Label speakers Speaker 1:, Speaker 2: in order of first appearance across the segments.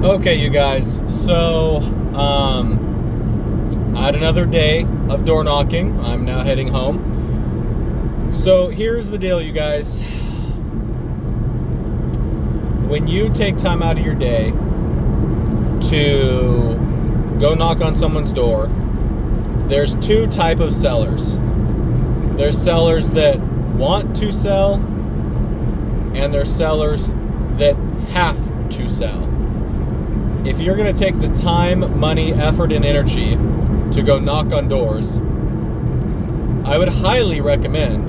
Speaker 1: Okay, you guys. So, I had another day of door knocking. I'm now heading home. So, here's the deal, you guys. When you take time out of your day to go knock on someone's door, there's two type of sellers. There's sellers that want to sell, and there's sellers that have to sell. If you're going to take the time, money, effort, and energy to go knock on doors, I would highly recommend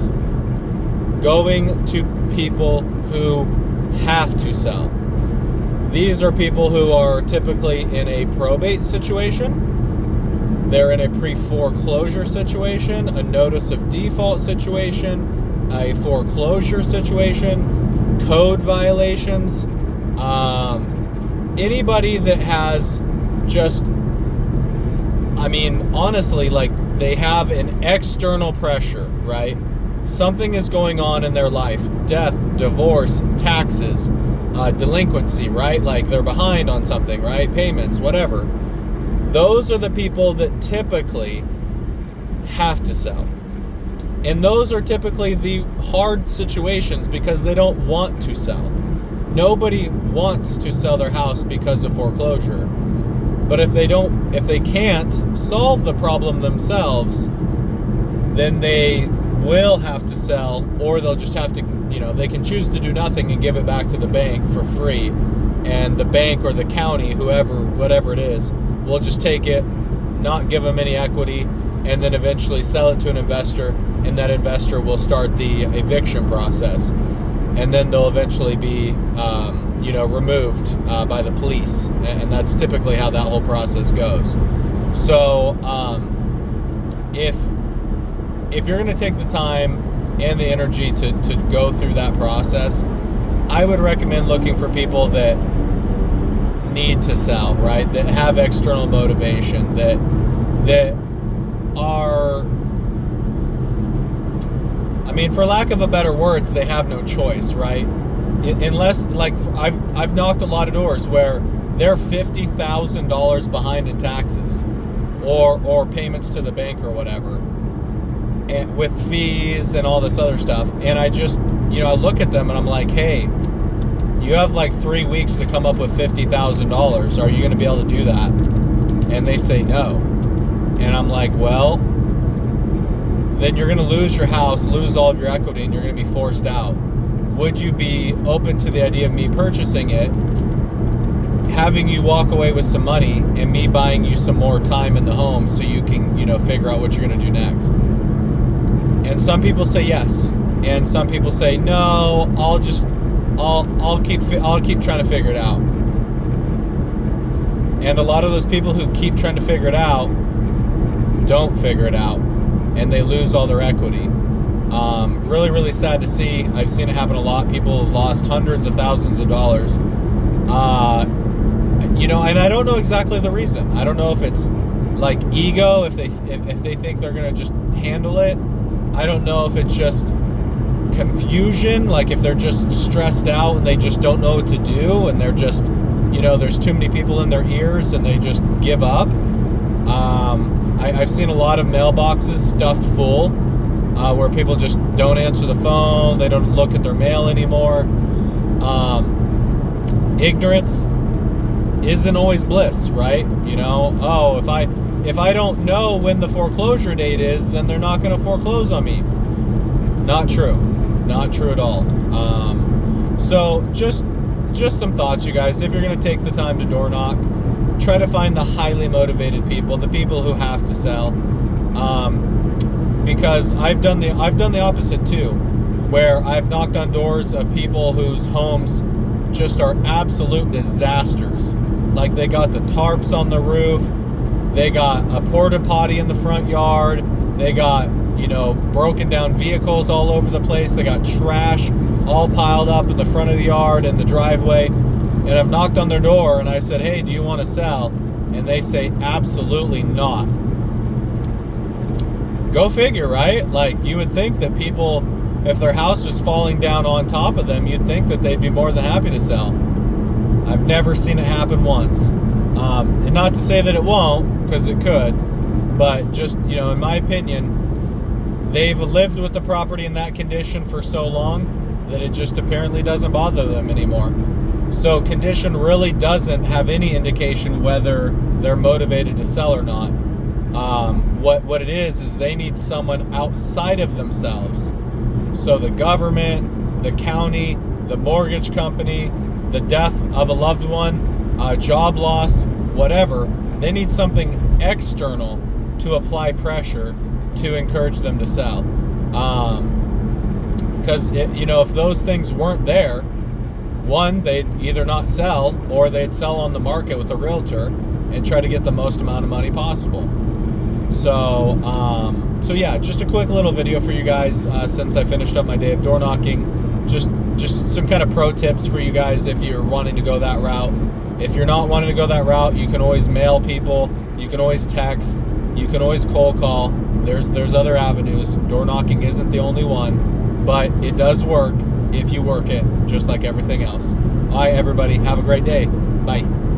Speaker 1: going to people who have to sell. These are people who are typically in a probate situation. They're in a pre-foreclosure situation, a notice of default situation, a foreclosure situation, code violations, anybody that has just, honestly, like they have an external pressure, right? Something is going on in their life, death, divorce, taxes, delinquency, right? Like they're behind on something, right? Payments, whatever. Those are the people that typically have to sell. And those are typically the hard situations because they don't want to sell. Nobody wants to sell their house because of foreclosure. But if they can't solve the problem themselves, then they will have to sell, or they'll just have to, they can choose to do nothing and give it back to the bank for free. And the bank or the county, whatever it is, will just take it, not give them any equity, and then eventually sell it to an investor, and that investor will start the eviction process. And then they'll eventually be, removed by the police. And that's typically how that whole process goes. So if you're going to take the time and the energy to go through that process, I would recommend looking for people that need to sell, right? That have external motivation, that are, for lack of a better words, they have no choice, right? Unless, like, I've knocked a lot of doors where they're $50,000 behind in taxes or payments to the bank or whatever, and with fees and all this other stuff. And I just, I look at them and I'm like, hey, you have like 3 weeks to come up with $50,000. Are you going to be able to do that? And they say no. And I'm like, well, then you're going to lose your house, lose all of your equity, and you're going to be forced out. Would you be open to the idea of me purchasing it, having you walk away with some money, and me buying you some more time in the home so you can, figure out what you're going to do next? And some people say yes, and some people say no. I'll keep trying to figure it out. And a lot of those people who keep trying to figure it out don't figure it out, and they lose all their equity. Really, really sad to see. I've seen it happen a lot. People have lost hundreds of thousands of dollars. And I don't know exactly the reason. I don't know if it's like ego, if they think they're gonna just handle it. I don't know if it's just confusion, like if they're just stressed out and they just don't know what to do, and they're just, there's too many people in their ears and they just give up. I've seen a lot of mailboxes stuffed full, where people just don't answer the phone, they don't look at their mail anymore. Ignorance isn't always bliss, right? If I don't know when the foreclosure date is, then they're not going to foreclose on me. Not true at all. So just some thoughts, you guys. If you're going to take the time to door knock, try to find the highly motivated people, the people who have to sell. Because I've done the opposite too, where I've knocked on doors of people whose homes just are absolute disasters. Like they got the tarps on the roof, they got a porta potty in the front yard, they got, broken down vehicles all over the place, they got trash all piled up in the front of the yard and the driveway. And I've knocked on their door and I said, hey, do you want to sell? And they say, absolutely not. Go figure, right? Like, you would think that people, if their house was falling down on top of them, you'd think that they'd be more than happy to sell. I've never seen it happen once. And not to say that it won't, because it could, but just, in my opinion, they've lived with the property in that condition for so long that it just apparently doesn't bother them anymore. So condition really doesn't have any indication whether they're motivated to sell or not. What it is they need someone outside of themselves. So the government, the county, the mortgage company, the death of a loved one, job loss, whatever, they need something external to apply pressure to encourage them to sell. Because if those things weren't there, one, they'd either not sell or they'd sell on the market with a realtor and try to get the most amount of money possible. So yeah, just a quick little video for you guys since I finished up my day of door knocking. Just some kind of pro tips for you guys if you're wanting to go that route. If you're not wanting to go that route, you can always mail people, you can always text, you can always cold call. There's other avenues. Door knocking isn't the only one, but it does work if you work it, just like everything else. All right, everybody, have a great day. Bye.